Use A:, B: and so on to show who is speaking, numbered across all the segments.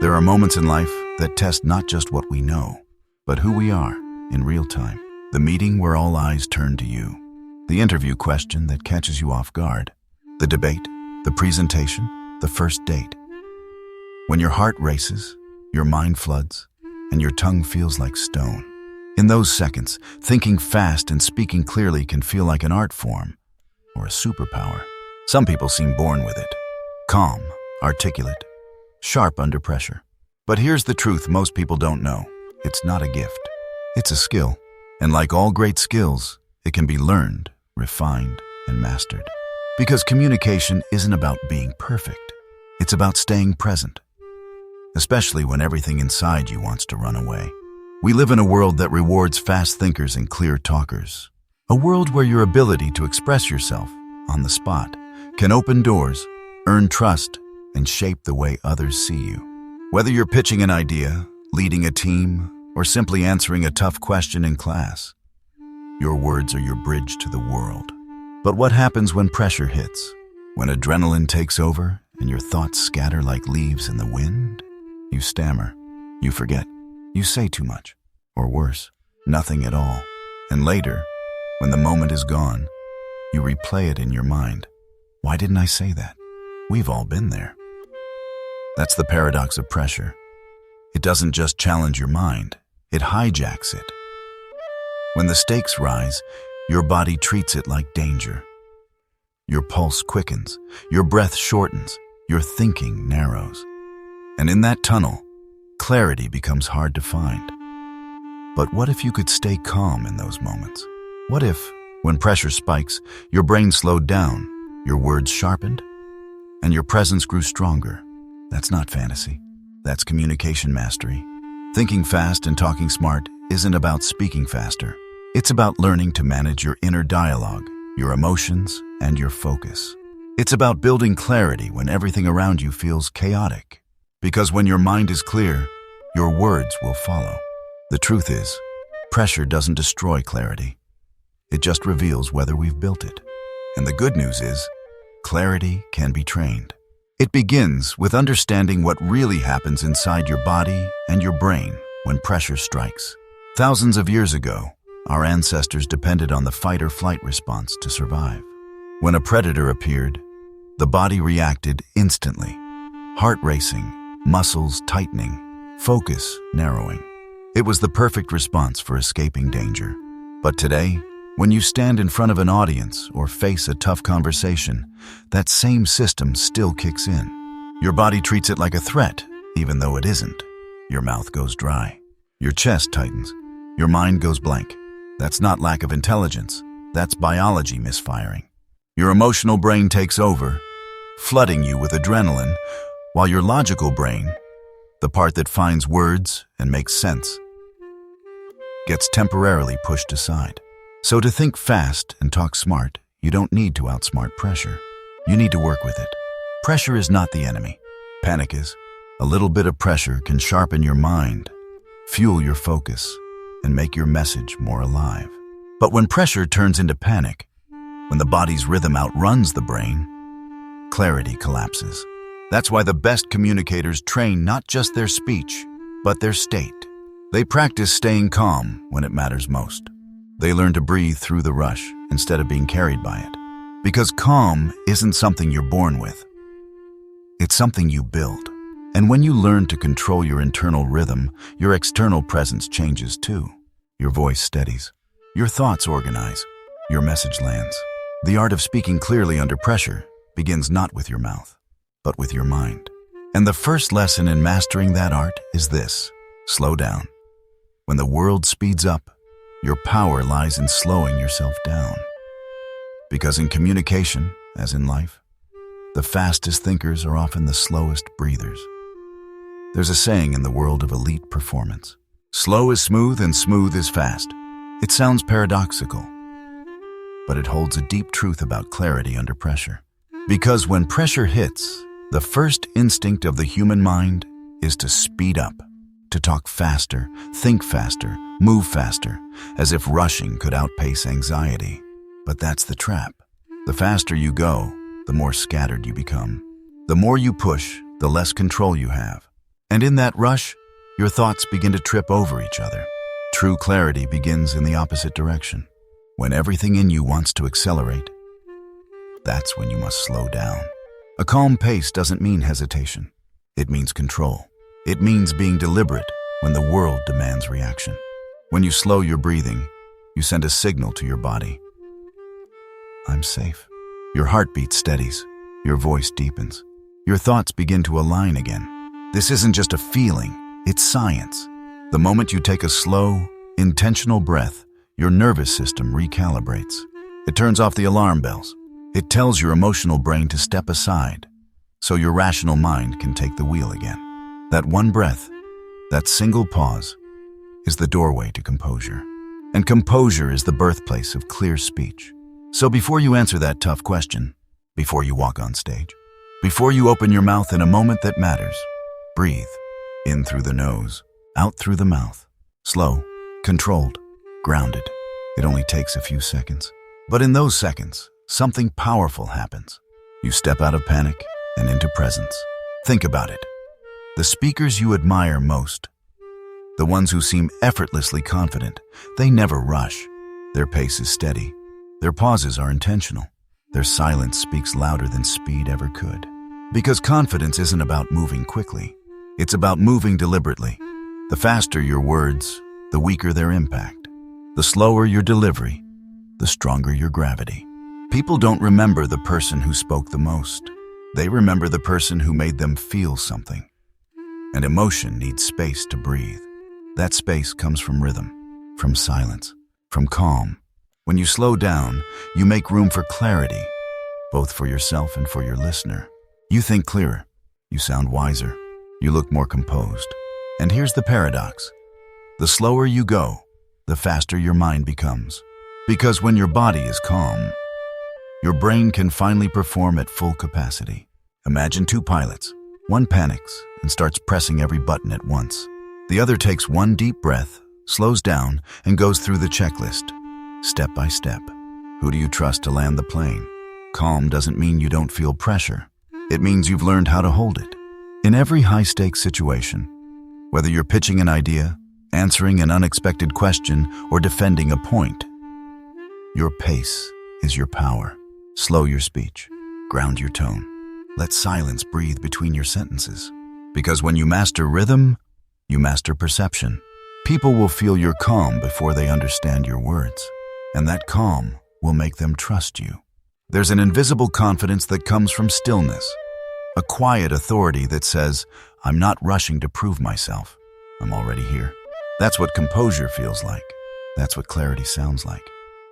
A: There are moments in life that test not just what we know, but who we are in real time. The meeting where all eyes turn to you. The interview question that catches you off guard. The debate, the presentation, the first date. When your heart races, your mind floods, and your tongue feels like stone. In those seconds, thinking fast and speaking clearly can feel like an art form or a superpower. Some people seem born with it. Calm, articulate, sharp under pressure. But here's the truth most people don't know. It's not a gift. It's a skill. And like all great skills, it can be learned, refined, and mastered. Because communication isn't about being perfect. It's about staying present. Especially when everything inside you wants to run away. We live in a world that rewards fast thinkers and clear talkers. A world where your ability to express yourself on the spot can open doors, earn trust, and shape the way others see you. Whether you're pitching an idea, leading a team, or simply answering a tough question in class, your words are your bridge to the world. But what happens when pressure hits? When adrenaline takes over and your thoughts scatter like leaves in the wind? You stammer, you forget, you say too much, or worse, nothing at all. And later, when the moment is gone, you replay it in your mind. Why didn't I say that? We've all been there. That's the paradox of pressure. It doesn't just challenge your mind, it hijacks it. When the stakes rise, your body treats it like danger. Your pulse quickens, your breath shortens, your thinking narrows. And in that tunnel, clarity becomes hard to find. But what if you could stay calm in those moments? What if, when pressure spikes, your brain slowed down, your words sharpened, and your presence grew stronger? That's not fantasy. That's communication mastery. Thinking fast and talking smart isn't about speaking faster. It's about learning to manage your inner dialogue, your emotions, and your focus. It's about building clarity when everything around you feels chaotic. Because when your mind is clear, your words will follow. The truth is, pressure doesn't destroy clarity. It just reveals whether we've built it. And the good news is, clarity can be trained. It begins with understanding what really happens inside your body and your brain when pressure strikes. Thousands of years ago, our ancestors depended on the fight or flight response to survive. When a predator appeared, the body reacted instantly. Heart racing, muscles tightening, focus narrowing. It was the perfect response for escaping danger. But today, when you stand in front of an audience or face a tough conversation, that same system still kicks in. Your body treats it like a threat, even though it isn't. Your mouth goes dry. Your chest tightens. Your mind goes blank. That's not lack of intelligence. That's biology misfiring. Your emotional brain takes over, flooding you with adrenaline, while your logical brain, the part that finds words and makes sense, gets temporarily pushed aside. So to think fast and talk smart, you don't need to outsmart pressure. You need to work with it. Pressure is not the enemy. Panic is. A little bit of pressure can sharpen your mind, fuel your focus, and make your message more alive. But when pressure turns into panic, when the body's rhythm outruns the brain, clarity collapses. That's why the best communicators train not just their speech, but their state. They practice staying calm when it matters most. They learn to breathe through the rush instead of being carried by it. Because calm isn't something you're born with. It's something you build. And when you learn to control your internal rhythm, your external presence changes too. Your voice steadies. Your thoughts organize. Your message lands. The art of speaking clearly under pressure begins not with your mouth, but with your mind. And the first lesson in mastering that art is this: slow down. When the world speeds up, your power lies in slowing yourself down. Because in communication, as in life, the fastest thinkers are often the slowest breathers. There's a saying in the world of elite performance: slow is smooth and smooth is fast. It sounds paradoxical, but it holds a deep truth about clarity under pressure. Because when pressure hits, the first instinct of the human mind is to speed up, to talk faster, think faster, move faster, as if rushing could outpace anxiety. But that's the trap. The faster you go, the more scattered you become. The more you push, the less control you have. And in that rush, your thoughts begin to trip over each other. True clarity begins in the opposite direction. When everything in you wants to accelerate, that's when you must slow down. A calm pace doesn't mean hesitation. It means control. It means being deliberate when the world demands reaction. When you slow your breathing, you send a signal to your body. I'm safe. Your heartbeat steadies. Your voice deepens. Your thoughts begin to align again. This isn't just a feeling, it's science. The moment you take a slow, intentional breath, your nervous system recalibrates. It turns off the alarm bells. It tells your emotional brain to step aside, so your rational mind can take the wheel again. That one breath, that single pause, is the doorway to composure. And composure is the birthplace of clear speech. So before you answer that tough question, before you walk on stage, before you open your mouth in a moment that matters, breathe. In through the nose, out through the mouth. Slow, controlled, grounded. It only takes a few seconds. But in those seconds, something powerful happens. You step out of panic and into presence. Think about it. The speakers you admire most, the ones who seem effortlessly confident, they never rush. Their pace is steady. Their pauses are intentional. Their silence speaks louder than speed ever could. Because confidence isn't about moving quickly. It's about moving deliberately. The faster your words, the weaker their impact. The slower your delivery, the stronger your gravity. People don't remember the person who spoke the most. They remember the person who made them feel something. And emotion needs space to breathe. That space comes from rhythm, from silence, from calm. When you slow down, you make room for clarity, both for yourself and for your listener. You think clearer, you sound wiser, you look more composed. And here's the paradox. The slower you go, the faster your mind becomes. Because when your body is calm, your brain can finally perform at full capacity. Imagine two pilots. One panics and starts pressing every button at once. The other takes one deep breath, slows down, and goes through the checklist, step by step. Who do you trust to land the plane? Calm doesn't mean you don't feel pressure. It means you've learned how to hold it. In every high-stakes situation, whether you're pitching an idea, answering an unexpected question, or defending a point, your pace is your power. Slow your speech. Ground your tone. Let silence breathe between your sentences. Because when you master rhythm, you master perception. People will feel your calm before they understand your words. And that calm will make them trust you. There's an invisible confidence that comes from stillness. A quiet authority that says, I'm not rushing to prove myself. I'm already here. That's what composure feels like. That's what clarity sounds like.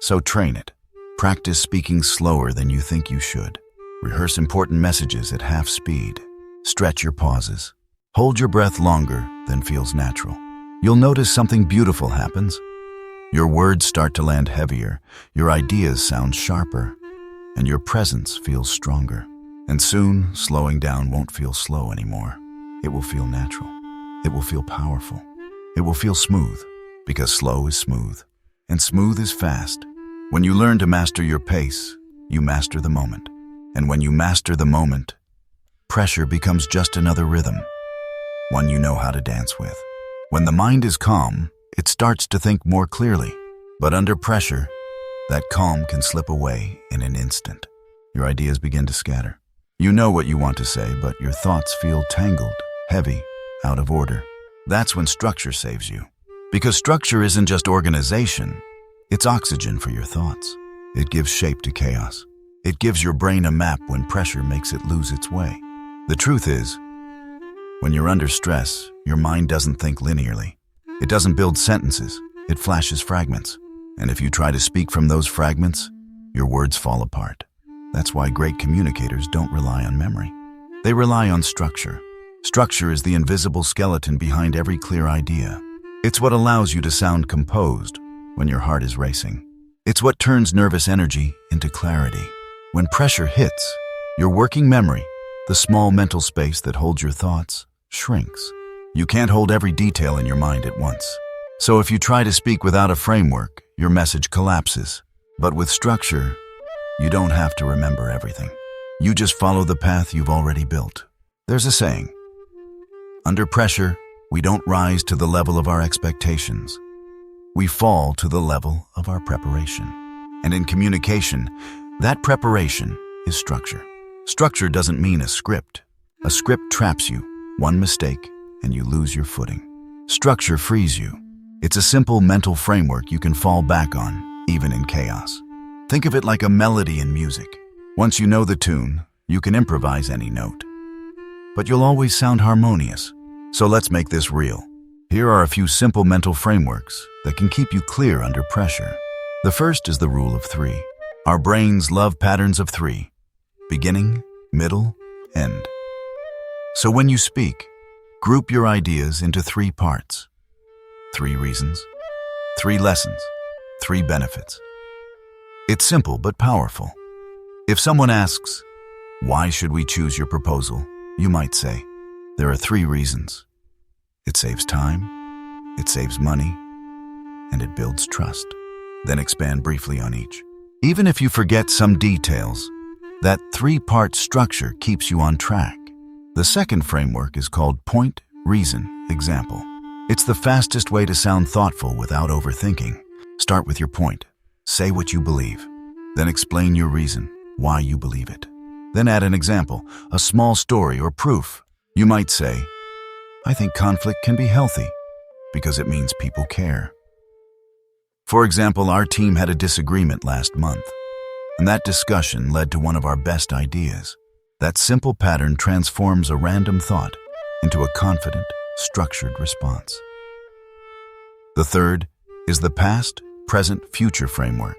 A: So train it. Practice speaking slower than you think you should. Rehearse important messages at half speed. Stretch your pauses. Hold your breath longer than feels natural. You'll notice something beautiful happens. Your words start to land heavier, your ideas sound sharper, and your presence feels stronger. And soon, slowing down won't feel slow anymore. It will feel natural. It will feel powerful. It will feel smooth, because slow is smooth, and smooth is fast. When you learn to master your pace, you master the moment. And when you master the moment, pressure becomes just another rhythm, one you know how to dance with. When the mind is calm, it starts to think more clearly. But under pressure, that calm can slip away in an instant. Your ideas begin to scatter. You know what you want to say, but your thoughts feel tangled, heavy, out of order. That's when structure saves you. Because structure isn't just organization, it's oxygen for your thoughts. It gives shape to chaos. It gives your brain a map when pressure makes it lose its way. The truth is, when you're under stress, your mind doesn't think linearly. It doesn't build sentences, it flashes fragments. And if you try to speak from those fragments, your words fall apart. That's why great communicators don't rely on memory. They rely on structure. Structure is the invisible skeleton behind every clear idea. It's what allows you to sound composed when your heart is racing. It's what turns nervous energy into clarity. When pressure hits, your working memory, the small mental space that holds your thoughts, shrinks. You can't hold every detail in your mind at once. So if you try to speak without a framework, your message collapses. But with structure, you don't have to remember everything. You just follow the path you've already built. There's a saying, Under pressure, we don't rise to the level of our expectations. We fall to the level of our preparation. And in communication, that preparation is structure. Structure doesn't mean a script. A script traps you. One mistake, and you lose your footing. Structure frees you. It's a simple mental framework you can fall back on, even in chaos. Think of it like a melody in music. Once you know the tune, you can improvise any note. But you'll always sound harmonious. So let's make this real. Here are a few simple mental frameworks that can keep you clear under pressure. The first is the rule of 3. Our brains love patterns of 3. Beginning, middle, end. So when you speak, group your ideas into 3 parts. 3 reasons, 3 lessons, 3 benefits. It's simple but powerful. If someone asks, "Why should we choose your proposal?" you might say, "There are 3 reasons. It saves time, it saves money, and it builds trust." Then expand briefly on each. Even if you forget some details, that 3-part structure keeps you on track. The second framework is called point, reason, example. It's the fastest way to sound thoughtful without overthinking. Start with your point. Say what you believe. Then explain your reason, why you believe it. Then add an example, a small story or proof. You might say, "I think conflict can be healthy because it means people care." For example, our team had a disagreement last month, and that discussion led to one of our best ideas. That simple pattern transforms a random thought into a confident, structured response. The third is the past, present, future framework.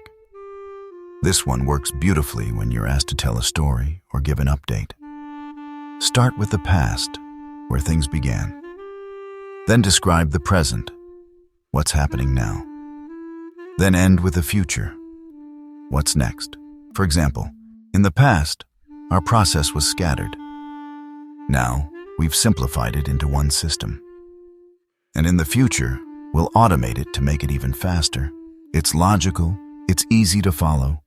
A: This one works beautifully when you're asked to tell a story or give an update. Start with the past, where things began. Then describe the present, what's happening now. Then end with the future, what's next. For example, in the past, our process was scattered. Now, we've simplified it into one system. And in the future, we'll automate it to make it even faster. It's logical, it's easy to follow,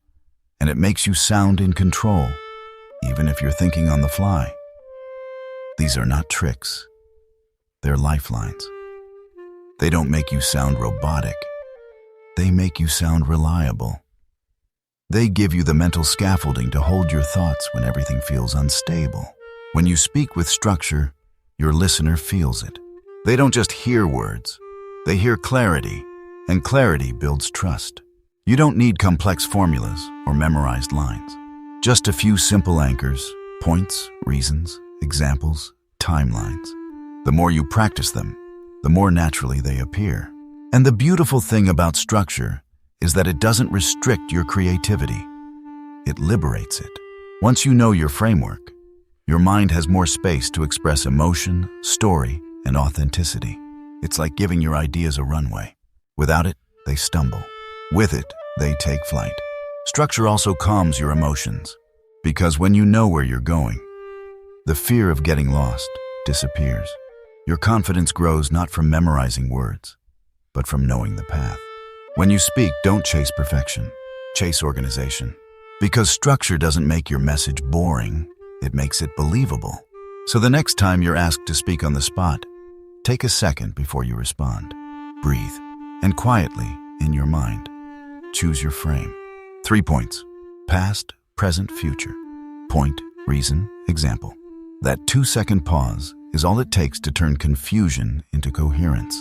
A: and it makes you sound in control, even if you're thinking on the fly. These are not tricks. They're lifelines. They don't make you sound robotic. They make you sound reliable. They give you the mental scaffolding to hold your thoughts when everything feels unstable. When you speak with structure, your listener feels it. They don't just hear words, they hear clarity, and clarity builds trust. You don't need complex formulas or memorized lines. Just a few simple anchors, points, reasons, examples, timelines. The more you practice them, the more naturally they appear. And the beautiful thing about structure is that it doesn't restrict your creativity. It liberates it. Once you know your framework, your mind has more space to express emotion, story, and authenticity. It's like giving your ideas a runway. Without it, they stumble. With it, they take flight. Structure also calms your emotions, because when you know where you're going, the fear of getting lost disappears. Your confidence grows not from memorizing words, but from knowing the path. When you speak, don't chase perfection, chase organization. Because structure doesn't make your message boring, it makes it believable. So the next time you're asked to speak on the spot, take a second before you respond. Breathe, and quietly, in your mind, choose your frame. 3 points: past, present, future. Point, reason, example. That 2-second pause is all it takes to turn confusion into coherence.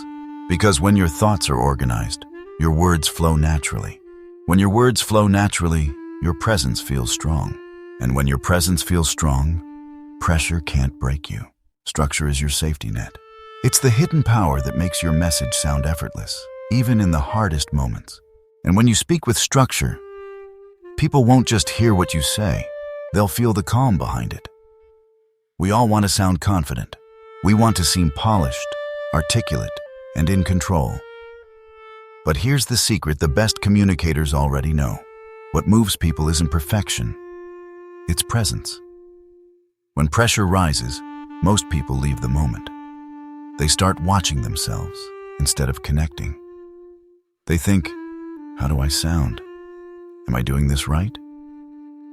A: Because when your thoughts are organized, your words flow naturally. When your words flow naturally, your presence feels strong. And when your presence feels strong, pressure can't break you. Structure is your safety net. It's the hidden power that makes your message sound effortless, even in the hardest moments. And when you speak with structure, people won't just hear what you say, they'll feel the calm behind it. We all want to sound confident. We want to seem polished, articulate, and in control. But here's the secret the best communicators already know. What moves people isn't perfection, it's presence. When pressure rises, most people leave the moment. They start watching themselves instead of connecting. They think, how do I sound? Am I doing this right?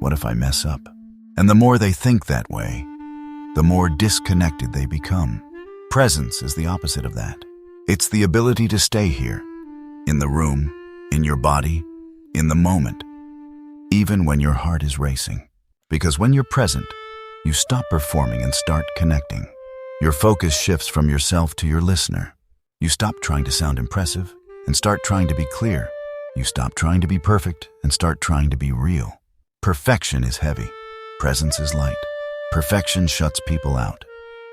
A: What if I mess up? And the more they think that way, the more disconnected they become. Presence is the opposite of that. It's the ability to stay here, in the room, in your body, in the moment, even when your heart is racing. Because when you're present, you stop performing and start connecting. Your focus shifts from yourself to your listener. You stop trying to sound impressive and start trying to be clear. You stop trying to be perfect and start trying to be real. Perfection is heavy. Presence is light. Perfection shuts people out.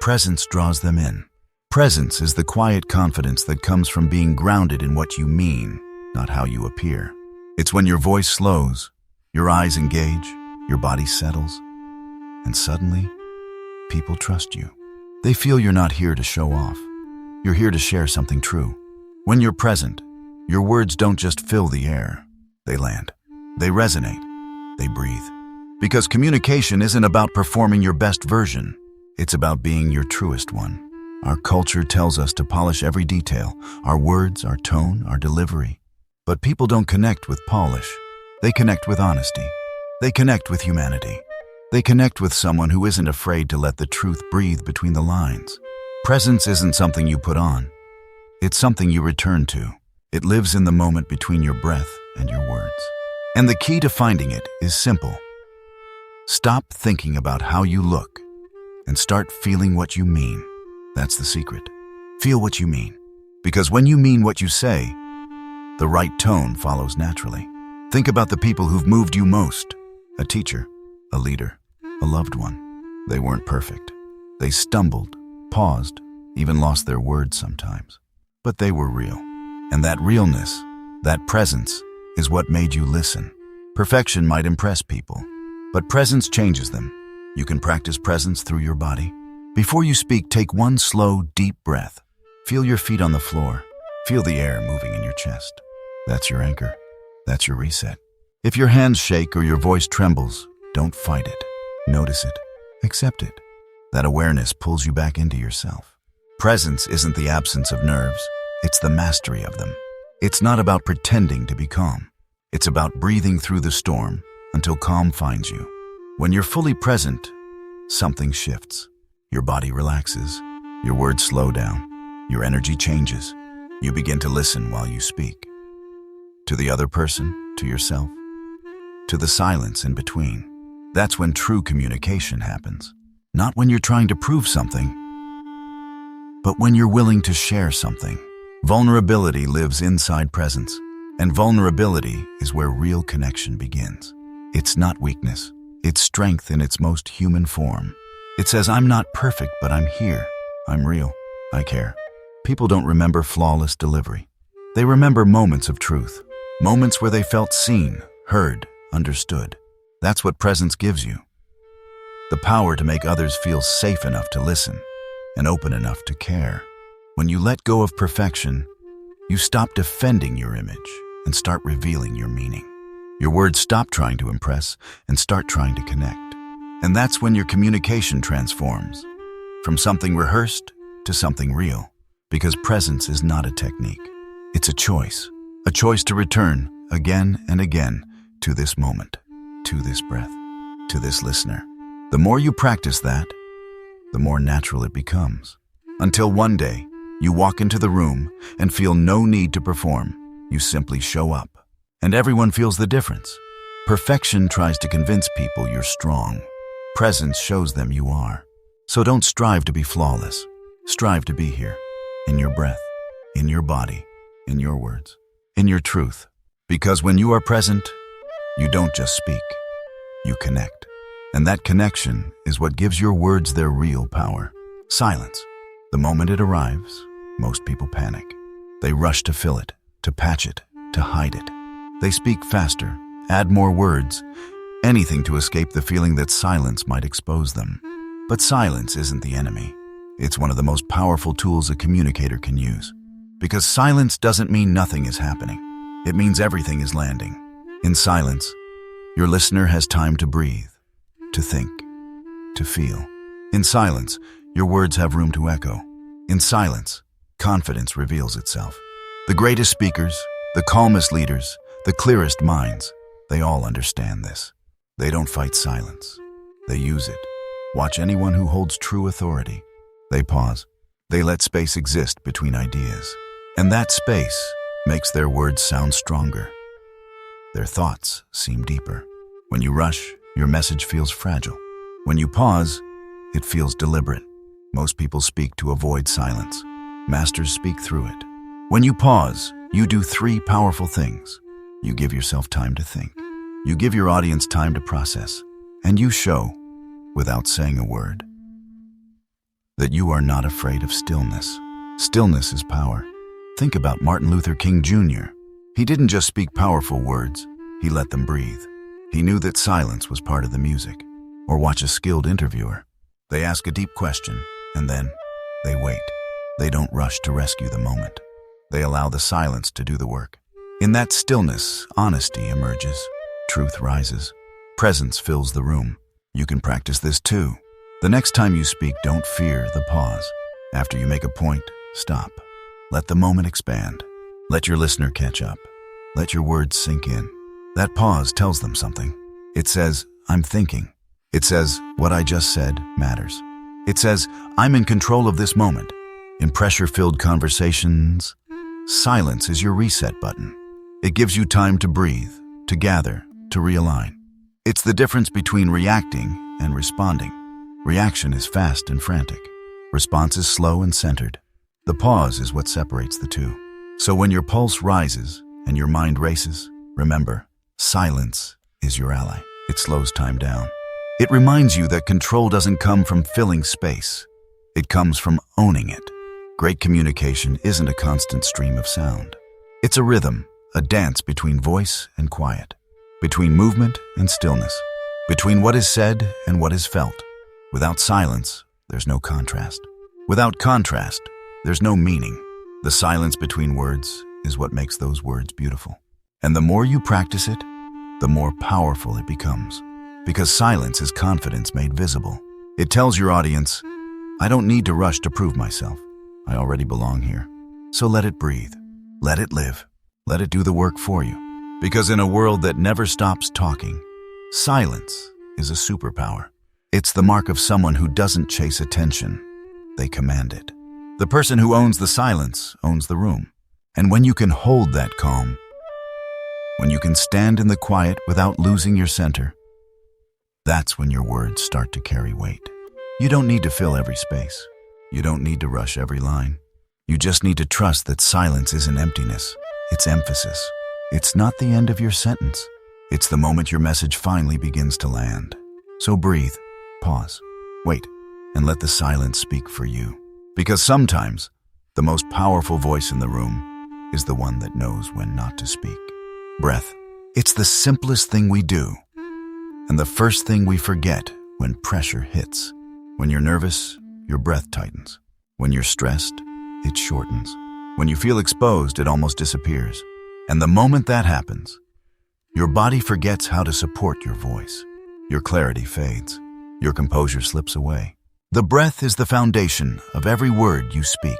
A: Presence draws them in. Presence is the quiet confidence that comes from being grounded in what you mean, not how you appear. It's when your voice slows, your eyes engage, your body settles, and suddenly, people trust you. They feel you're not here to show off. You're here to share something true. When you're present, your words don't just fill the air. They land. They resonate. They breathe. Because communication isn't about performing your best version. It's about being your truest one. Our culture tells us to polish every detail, our words, our tone, our delivery. But people don't connect with polish. They connect with honesty. They connect with humanity. They connect with someone who isn't afraid to let the truth breathe between the lines. Presence isn't something you put on. It's something you return to. It lives in the moment between your breath and your words. And the key to finding it is simple. Stop thinking about how you look and start feeling what you mean. That's the secret. Feel what you mean. Because when you mean what you say, the right tone follows naturally. Think about the people who've moved you most. A teacher, a leader, a loved one. They weren't perfect. They stumbled, paused, even lost their words sometimes. But they were real. And that realness, that presence, is what made you listen. Perfection might impress people, but presence changes them. You can practice presence through your body. Before you speak, take one slow, deep breath. Feel your feet on the floor. Feel the air moving in your chest. That's your anchor. That's your reset. If your hands shake or your voice trembles, don't fight it. Notice it. Accept it. That awareness pulls you back into yourself. Presence isn't the absence of nerves. It's the mastery of them. It's not about pretending to be calm. It's about breathing through the storm until calm finds you. When you're fully present, something shifts. Your body relaxes. Your words slow down. Your energy changes. You begin to listen while you speak. To the other person, to yourself, to the silence in between. That's when true communication happens. Not when you're trying to prove something, but when you're willing to share something. Vulnerability lives inside presence, and vulnerability is where real connection begins. It's not weakness. It's strength in its most human form. It says, I'm not perfect, but I'm here. I'm real. I care. People don't remember flawless delivery. They remember moments of truth, moments where they felt seen, heard, understood. That's what presence gives you. The power to make others feel safe enough to listen and open enough to care. When you let go of perfection, you stop defending your image and start revealing your meaning. Your words stop trying to impress and start trying to connect. And that's when your communication transforms from something rehearsed to something real. Because presence is not a technique. It's a choice to return again and again to this moment, to this breath, to this listener. The more you practice that, the more natural it becomes. Until one day, you walk into the room and feel no need to perform. You simply show up, and everyone feels the difference. Perfection tries to convince people you're strong. Presence shows them you are. So don't strive to be flawless. Strive to be here, in your breath, in your body, in your words, in your truth. Because when you are present, you don't just speak, you connect. And that connection is what gives your words their real power. Silence. The moment it arrives, most people panic. They rush to fill it, to patch it, to hide it. They speak faster, add more words, anything to escape the feeling that silence might expose them. But silence isn't the enemy. It's one of the most powerful tools a communicator can use. Because silence doesn't mean nothing is happening. It means everything is landing. In silence, your listener has time to breathe, to think, to feel. In silence, your words have room to echo. In silence, confidence reveals itself. The greatest speakers, the calmest leaders, the clearest minds, they all understand this. They don't fight silence. They use it. Watch anyone who holds true authority. They pause. They let space exist between ideas. And that space makes their words sound stronger. Their thoughts seem deeper. When you rush, your message feels fragile. When you pause, it feels deliberate. Most people speak to avoid silence. Masters speak through it. When you pause, you do 3 powerful things. You give yourself time to think. You give your audience time to process. And you show, without saying a word, that you are not afraid of stillness. Stillness is power. Think about Martin Luther King Jr. He didn't just speak powerful words, he let them breathe. He knew that silence was part of the music. Or watch a skilled interviewer. They ask a deep question, and then they wait. They don't rush to rescue the moment. They allow the silence to do the work. In that stillness, honesty emerges. Truth rises. Presence fills the room. You can practice this too. The next time you speak, don't fear the pause. After you make a point, stop. Let the moment expand. Let your listener catch up. Let your words sink in. That pause tells them something. It says, I'm thinking. It says, what I just said matters. It says, I'm in control of this moment. In pressure-filled conversations, silence is your reset button. It gives you time to breathe, to gather, to realign. It's the difference between reacting and responding. Reaction is fast and frantic. Response is slow and centered. The pause is what separates the two. So when your pulse rises and your mind races, remember, silence is your ally. It slows time down. It reminds you that control doesn't come from filling space. It comes from owning it. Great communication isn't a constant stream of sound. It's a rhythm, a dance between voice and quiet, between movement and stillness, between what is said and what is felt. Without silence, there's no contrast. Without contrast, there's no meaning. The silence between words is what makes those words beautiful. And the more you practice it, the more powerful it becomes. Because silence is confidence made visible. It tells your audience, I don't need to rush to prove myself. I already belong here. So let it breathe. Let it live. Let it do the work for you. Because in a world that never stops talking, silence is a superpower. It's the mark of someone who doesn't chase attention. They command it. The person who owns the silence owns the room. And when you can hold that calm, when you can stand in the quiet without losing your center, that's when your words start to carry weight. You don't need to fill every space. You don't need to rush every line. You just need to trust that silence isn't emptiness. It's emphasis. It's not the end of your sentence. It's the moment your message finally begins to land. So breathe, pause, wait, and let the silence speak for you. Because sometimes, the most powerful voice in the room is the one that knows when not to speak. Breath. It's the simplest thing we do. And the first thing we forget when pressure hits. When you're nervous, your breath tightens. When you're stressed, it shortens. When you feel exposed, it almost disappears. And the moment that happens, your body forgets how to support your voice. Your clarity fades. Your composure slips away. The breath is the foundation of every word you speak.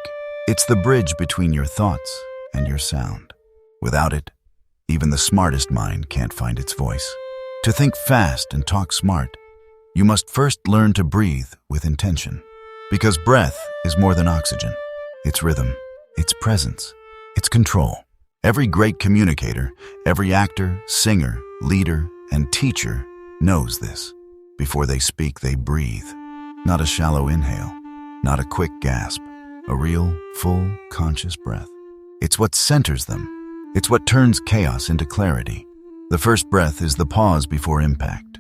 A: It's the bridge between your thoughts and your sound. Without it, even the smartest mind can't find its voice. To think fast and talk smart, you must first learn to breathe with intention. Because breath is more than oxygen. It's rhythm, it's presence, it's control. Every great communicator, every actor, singer, leader, and teacher knows this. Before they speak, they breathe. Not a shallow inhale, not a quick gasp, a real, full, conscious breath. It's what centers them. It's what turns chaos into clarity. The first breath is the pause before impact,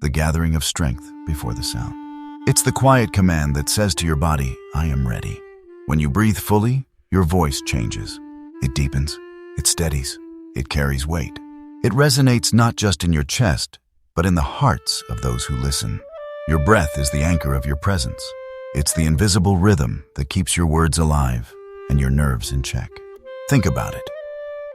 A: the gathering of strength before the sound. It's the quiet command that says to your body, I am ready. When you breathe fully, your voice changes. It deepens, it steadies, it carries weight. It resonates not just in your chest, but in the hearts of those who listen. Your breath is the anchor of your presence. It's the invisible rhythm that keeps your words alive and your nerves in check. Think about it.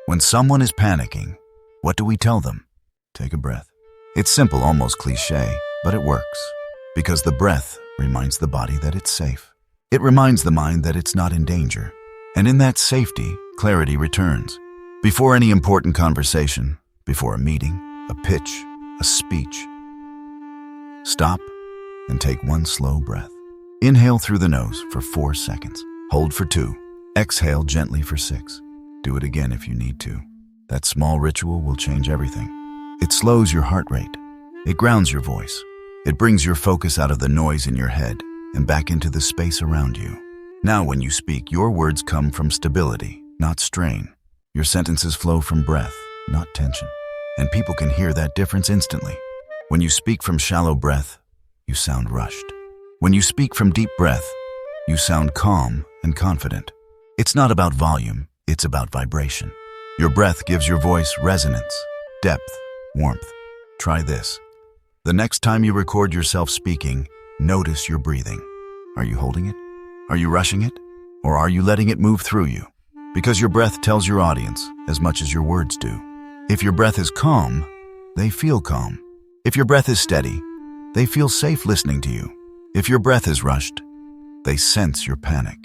A: When someone is panicking, what do we tell them? Take a breath. It's simple, almost cliché, but it works. Because the breath reminds the body that it's safe. It reminds the mind that it's not in danger. And in that safety, clarity returns. Before any important conversation, before a meeting, a pitch, a speech, stop and take one slow breath. Inhale through the nose for 4 seconds. Hold for 2. Exhale gently for 6. Do it again if you need to. That small ritual will change everything. It slows your heart rate. It grounds your voice. It brings your focus out of the noise in your head and back into the space around you. Now when you speak, your words come from stability, not strain. Your sentences flow from breath, not tension. And people can hear that difference instantly. When you speak from shallow breath, you sound rushed. When you speak from deep breath, you sound calm and confident. It's not about volume, it's about vibration. Your breath gives your voice resonance, depth, warmth. Try this. The next time you record yourself speaking, notice your breathing. Are you holding it? Are you rushing it? Or are you letting it move through you? Because your breath tells your audience as much as your words do. If your breath is calm, they feel calm. If your breath is steady, they feel safe listening to you. If your breath is rushed, they sense your panic.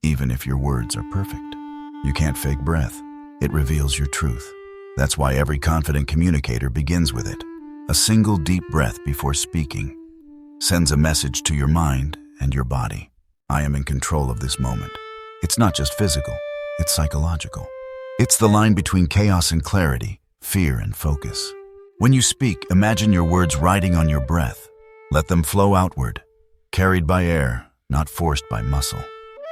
A: Even if your words are perfect, you can't fake breath. It reveals your truth. That's why every confident communicator begins with it. A single deep breath before speaking sends a message to your mind and your body. I am in control of this moment. It's not just physical, it's psychological. It's the line between chaos and clarity, fear and focus. When you speak, imagine your words riding on your breath. Let them flow outward, carried by air, not forced by muscle.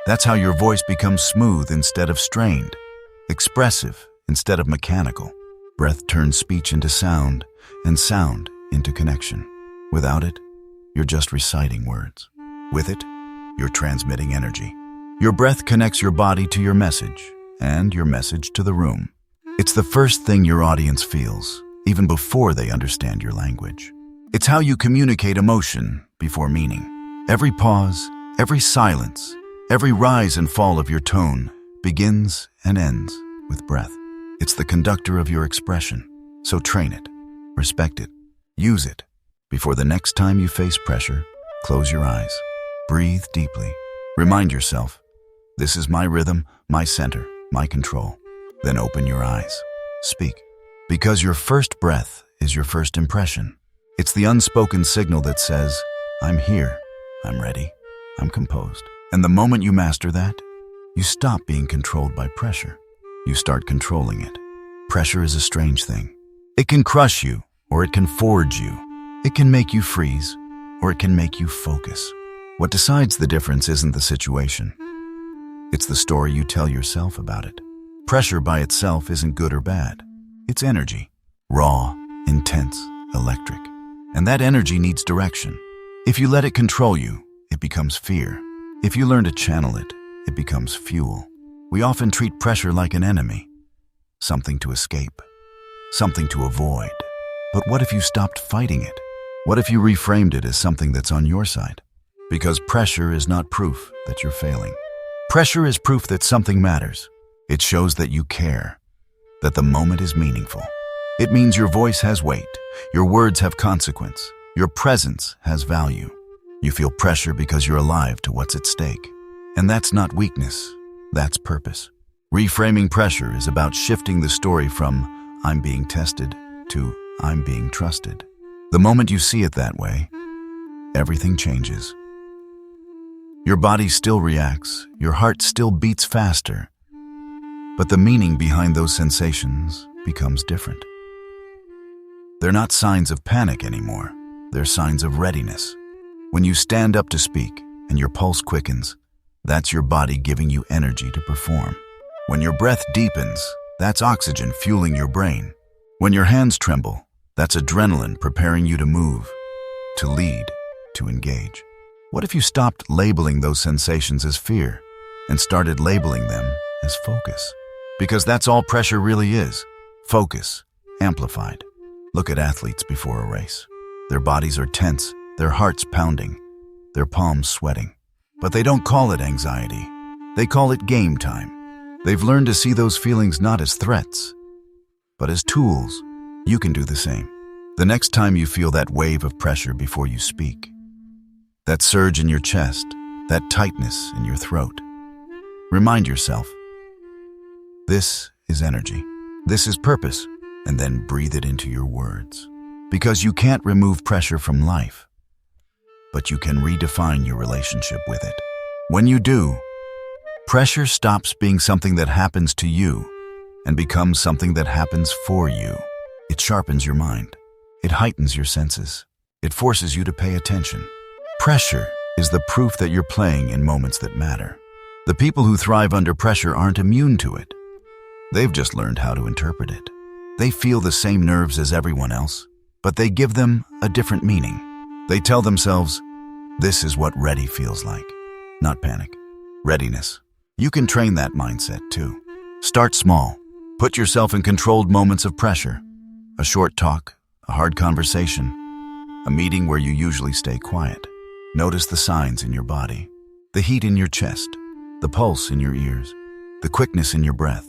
A: That's how your voice becomes smooth instead of strained, expressive instead of mechanical. Breath turns speech into sound, and sound into connection. Without it, you're just reciting words. With it, you're transmitting energy. Your breath connects your body to your message, and your message to the room. It's the first thing your audience feels, even before they understand your language. It's how you communicate emotion before meaning. Every pause, every silence, every rise and fall of your tone begins and ends with breath. It's the conductor of your expression, so train it, respect it, use it. Before the next time you face pressure, close your eyes, breathe deeply. Remind yourself, this is my rhythm, my center, my control. Then open your eyes. Speak. Because your first breath is your first impression. It's the unspoken signal that says, I'm here, I'm ready, I'm composed. And the moment you master that, you stop being controlled by pressure. You start controlling it. Pressure is a strange thing. It can crush you, or it can forge you. It can make you freeze, or it can make you focus. What decides the difference isn't the situation. It's the story you tell yourself about it. Pressure by itself isn't good or bad. It's energy. Raw, intense, electric. And that energy needs direction. If you let it control you, it becomes fear. If you learn to channel it, it becomes fuel. We often treat pressure like an enemy. Something to escape. Something to avoid. But what if you stopped fighting it? What if you reframed it as something that's on your side? Because pressure is not proof that you're failing. Pressure is proof that something matters. It shows that you care, that the moment is meaningful. It means your voice has weight, your words have consequence, your presence has value. You feel pressure because you're alive to what's at stake. And that's not weakness, that's purpose. Reframing pressure is about shifting the story from I'm being tested to I'm being trusted. The moment you see it that way, everything changes. Your body still reacts, your heart still beats faster, but the meaning behind those sensations becomes different. They're not signs of panic anymore, they're signs of readiness. When you stand up to speak and your pulse quickens, that's your body giving you energy to perform. When your breath deepens, that's oxygen fueling your brain. When your hands tremble, that's adrenaline preparing you to move, to lead, to engage. What if you stopped labeling those sensations as fear and started labeling them as focus? Because that's all pressure really is. Focus, amplified. Look at athletes before a race. Their bodies are tense, their hearts pounding, their palms sweating. But they don't call it anxiety. They call it game time. They've learned to see those feelings not as threats, but as tools. You can do the same. The next time you feel that wave of pressure before you speak, that surge in your chest, that tightness in your throat, remind yourself, this is energy, this is purpose, and then breathe it into your words. Because you can't remove pressure from life, but you can redefine your relationship with it. When you do, pressure stops being something that happens to you and becomes something that happens for you. It sharpens your mind. It heightens your senses. It forces you to pay attention. Pressure is the proof that you're playing in moments that matter. The people who thrive under pressure aren't immune to it. They've just learned how to interpret it. They feel the same nerves as everyone else, but they give them a different meaning. They tell themselves, this is what ready feels like. Not panic. Readiness. You can train that mindset too. Start small. Put yourself in controlled moments of pressure. A short talk, a hard conversation, a meeting where you usually stay quiet. Notice the signs in your body, the heat in your chest, the pulse in your ears, the quickness in your breath.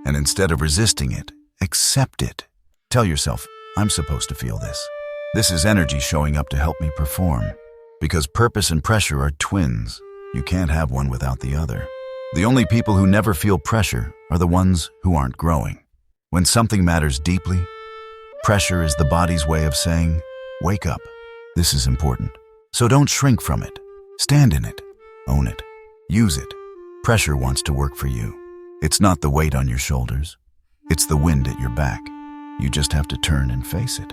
A: And instead of resisting it, accept it. Tell yourself, I'm supposed to feel this. This is energy showing up to help me perform. Because purpose and pressure are twins. You can't have one without the other. The only people who never feel pressure are the ones who aren't growing. When something matters deeply, pressure is the body's way of saying, wake up. This is important. So don't shrink from it. Stand in it. Own it. Use it. Pressure wants to work for you. It's not the weight on your shoulders. It's the wind at your back. You just have to turn and face it.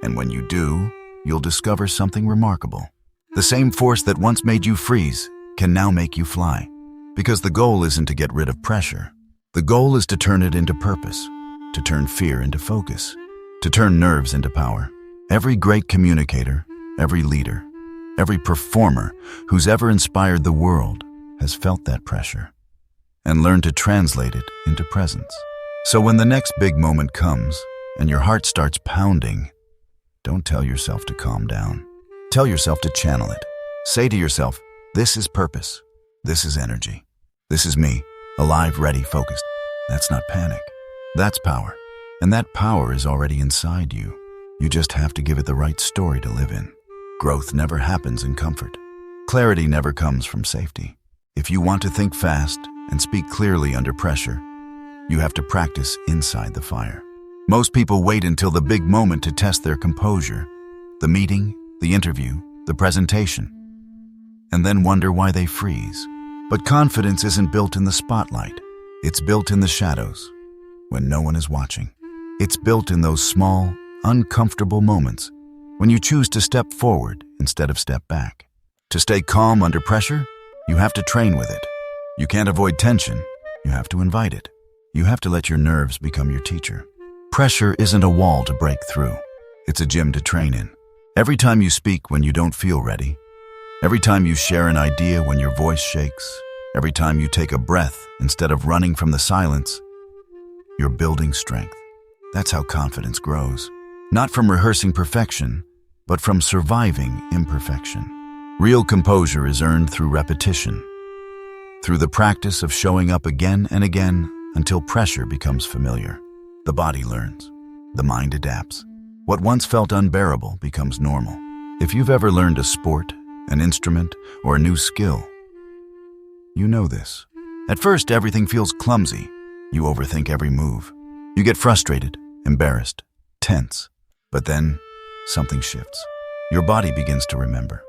A: And when you do, you'll discover something remarkable. The same force that once made you freeze can now make you fly. Because the goal isn't to get rid of pressure. The goal is to turn it into purpose, to turn fear into focus, to turn nerves into power. Every great communicator, every leader, every performer who's ever inspired the world has felt that pressure and learned to translate it into presence. So when the next big moment comes and your heart starts pounding, don't tell yourself to calm down. Tell yourself to channel it. Say to yourself, this is purpose. This is energy. This is me, alive, ready, focused. That's not panic. That's power. And that power is already inside you. You just have to give it the right story to live in. Growth never happens in comfort. Clarity never comes from safety. If you want to think fast and speak clearly under pressure, you have to practice inside the fire. Most people wait until the big moment to test their composure, the meeting, the interview, the presentation, and then wonder why they freeze. But confidence isn't built in the spotlight. It's built in the shadows, when no one is watching. It's built in those small, uncomfortable moments when you choose to step forward instead of step back. To stay calm under pressure, you have to train with it. You can't avoid tension. You have to invite it. You have to let your nerves become your teacher. Pressure isn't a wall to break through. It's a gym to train in. Every time you speak when you don't feel ready, every time you share an idea when your voice shakes, every time you take a breath instead of running from the silence, you're building strength. That's how confidence grows. Not from rehearsing perfection, but from surviving imperfection. Real composure is earned through repetition, through the practice of showing up again and again until pressure becomes familiar. The body learns. The mind adapts. What once felt unbearable becomes normal. If you've ever learned a sport, an instrument, or a new skill, you know this. At first, everything feels clumsy. You overthink every move. You get frustrated, embarrassed, tense. But then, something shifts. Your body begins to remember.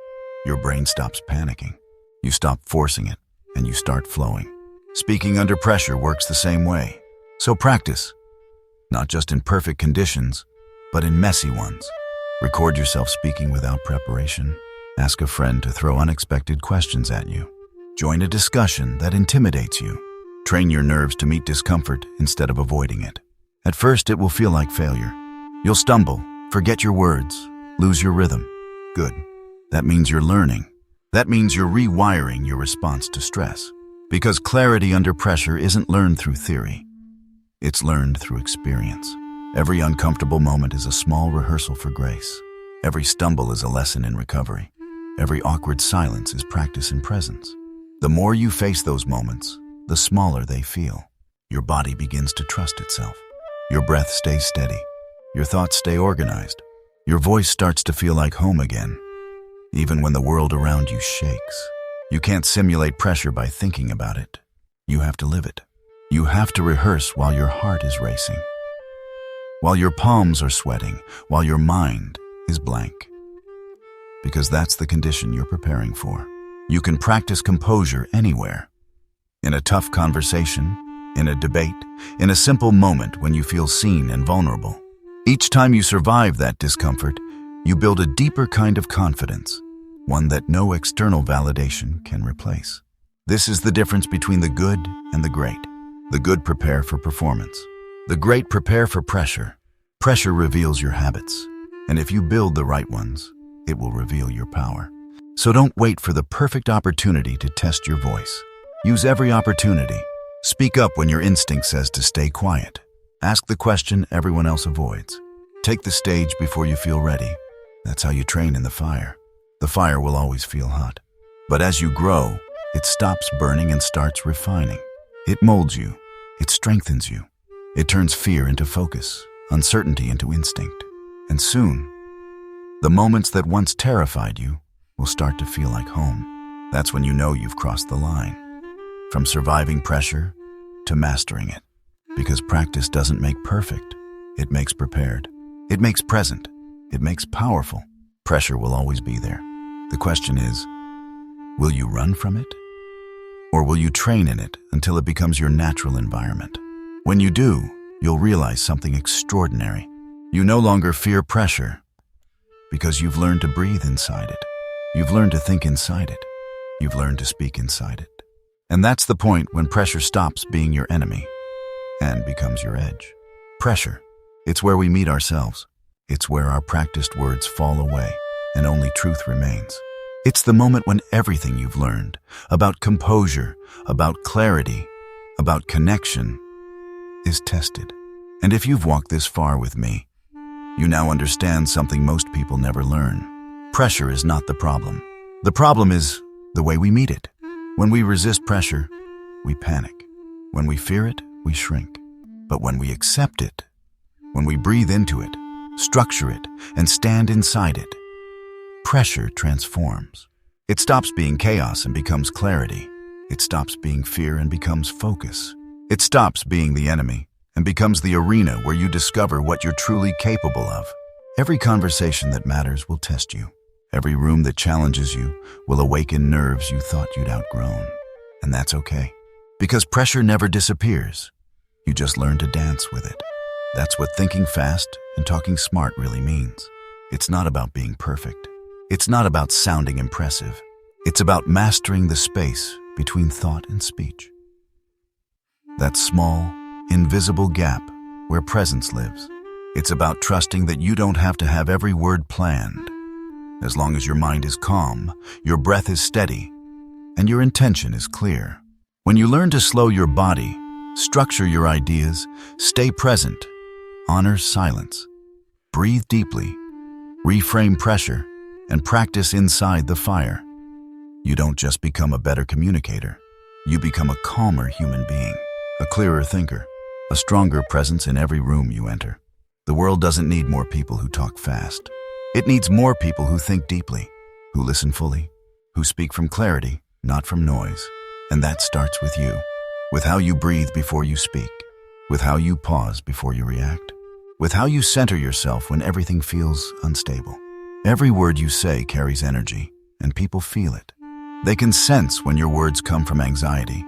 A: Your brain stops panicking. You stop forcing it, and you start flowing. Speaking under pressure works the same way. So practice, not just in perfect conditions, but in messy ones. Record yourself speaking without preparation. Ask a friend to throw unexpected questions at you. Join a discussion that intimidates you. Train your nerves to meet discomfort instead of avoiding it. At first, it will feel like failure. You'll stumble, forget your words, lose your rhythm. Good. That means you're learning. That means you're rewiring your response to stress. Because clarity under pressure isn't learned through theory. It's learned through experience. Every uncomfortable moment is a small rehearsal for grace. Every stumble is a lesson in recovery. Every awkward silence is practice in presence. The more you face those moments, the smaller they feel. Your body begins to trust itself. Your breath stays steady. Your thoughts stay organized. Your voice starts to feel like home again. Even when the world around you shakes. You can't simulate pressure by thinking about it. You have to live it. You have to rehearse while your heart is racing. While your palms are sweating, while your mind is blank. because that's the condition you're preparing for. You can practice composure anywhere. In a tough conversation, in a debate, in a simple moment when you feel seen and vulnerable. Each time you survive that discomfort, you build a deeper kind of confidence, one that no external validation can replace. This is the difference between the good and the great. The good prepare for performance. The great prepare for pressure. Pressure reveals your habits, and if you build the right ones, it will reveal your power. So don't wait for the perfect opportunity to test your voice. Use every opportunity. Speak up when your instinct says to stay quiet. Ask the question everyone else avoids. Take the stage before you feel ready. That's how you train in the fire. The fire will always feel hot. But as you grow, it stops burning and starts refining. It molds you. It strengthens you. It turns fear into focus, uncertainty into instinct. And soon, the moments that once terrified you will start to feel like home. That's when you know you've crossed the line. From surviving pressure to mastering it. Because practice doesn't make perfect. It makes prepared. It makes present. It makes powerful. Pressure will always be there. The question is, will you run from it? Or will you train in it until it becomes your natural environment? When you do, you'll realize something extraordinary. You no longer fear pressure because you've learned to breathe inside it. You've learned to think inside it. You've learned to speak inside it. And that's the point when pressure stops being your enemy and becomes your edge. Pressure, it's where we meet ourselves. It's where our practiced words fall away and only truth remains. It's the moment when everything you've learned about composure, about clarity, about connection is tested. And if you've walked this far with me, you now understand something most people never learn. Pressure is not the problem. The problem is the way we meet it. When we resist pressure, we panic. When we fear it, we shrink. But when we accept it, when we breathe into it, structure it, and stand inside it, pressure transforms. It stops being chaos and becomes clarity. It stops being fear and becomes focus. It stops being the enemy and becomes the arena where you discover what you're truly capable of. Every conversation that matters will test you. Every room that challenges you will awaken nerves you thought you'd outgrown. And that's okay, because pressure never disappears. You just learn to dance with it. That's what thinking fast and talking smart really means. It's not about being perfect. It's not about sounding impressive. It's about mastering the space between thought and speech. That small, invisible gap where presence lives. It's about trusting that you don't have to have every word planned. As long as your mind is calm, your breath is steady, and your intention is clear. When you learn to slow your body, structure your ideas, stay present, honor silence, breathe deeply, reframe pressure, and practice inside the fire, you don't just become a better communicator. You become a calmer human being, a clearer thinker, a stronger presence in every room you enter. The world doesn't need more people who talk fast. It needs more people who think deeply, who listen fully, who speak from clarity, not from noise. And that starts with you, with how you breathe before you speak, with how you pause before you react, with how you center yourself when everything feels unstable. Every word you say carries energy, and people feel it. They can sense when your words come from anxiety,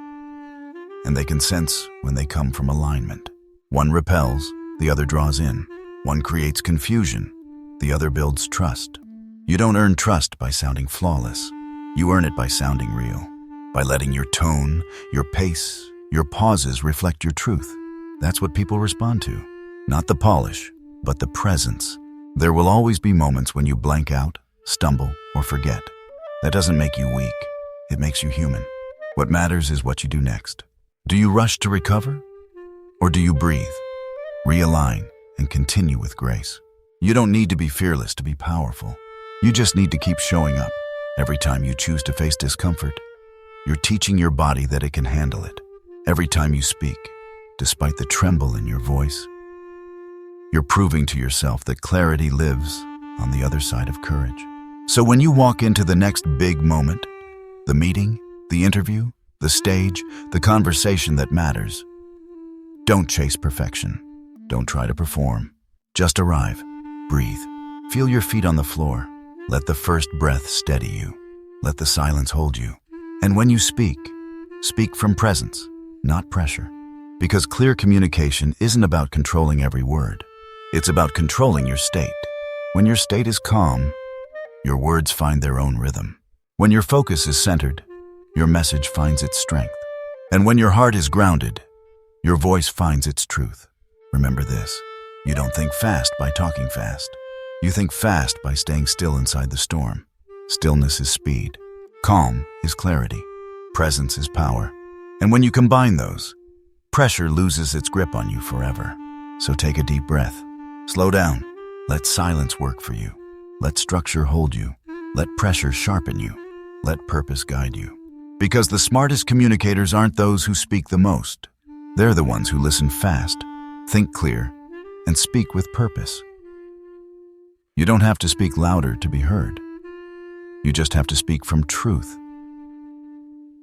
A: and they can sense when they come from alignment. One repels, the other draws in. One creates confusion, the other builds trust. You don't earn trust by sounding flawless. You earn it by sounding real, by letting your tone, your pace, your pauses reflect your truth. That's what people respond to. Not the polish, but the presence. There will always be moments when you blank out, stumble, or forget. That doesn't make you weak. It makes you human. What matters is what you do next. Do you rush to recover? Or do you breathe, realign, and continue with grace? You don't need to be fearless to be powerful. You just need to keep showing up. Every time you choose to face discomfort, you're teaching your body that it can handle it. Every time you speak, despite the tremble in your voice, you're proving to yourself that clarity lives on the other side of courage. So when you walk into the next big moment, the meeting, the interview, the stage, the conversation that matters, don't chase perfection. Don't try to perform. Just arrive, breathe, feel your feet on the floor, Let the first breath steady you. Let the silence hold you. And when you speak, speak from presence, not pressure. Because clear communication isn't about controlling every word. It's about controlling your state. When your state is calm, your words find their own rhythm. When your focus is centered, your message finds its strength. And when your heart is grounded, your voice finds its truth. Remember this, you don't think fast by talking fast. You think fast by staying still inside the storm. Stillness is speed. Calm is clarity. Presence is power. And when you combine those, pressure loses its grip on you forever. So take a deep breath. Slow down. Let silence work for you. Let structure hold you. Let pressure sharpen you. Let purpose guide you. Because the smartest communicators aren't those who speak the most. They're the ones who listen fast, think clear, and speak with purpose. You don't have to speak louder to be heard. You just have to speak from truth.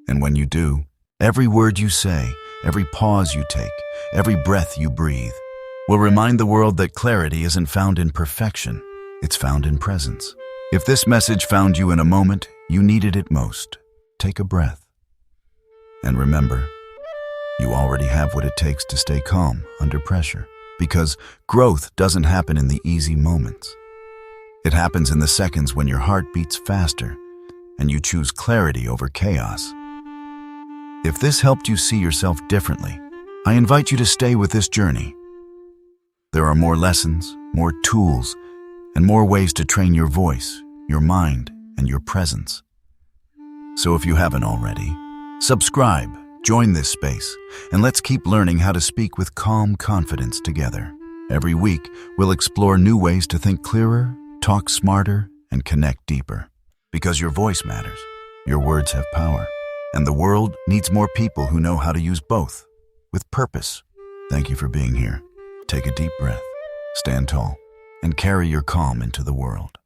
A: And when you do, every word you say, every pause you take, every breath you breathe, will remind the world that clarity isn't found in perfection, it's found in presence. If this message found you in a moment you needed it most, take a breath. And remember, you already have what it takes to stay calm under pressure, because growth doesn't happen in the easy moments. It happens in the seconds when your heart beats faster and you choose clarity over chaos. If this helped you see yourself differently, I invite you to stay with this journey. There are more lessons, more tools, and more ways to train your voice, your mind, and your presence. So if you haven't already, subscribe, join this space, and let's keep learning how to speak with calm confidence together. Every week, we'll explore new ways to think clearer, talk smarter, and connect deeper. Because your voice matters, your words have power, and the world needs more people who know how to use both, with purpose. Thank you for being here. Take a deep breath, stand tall, and carry your calm into the world.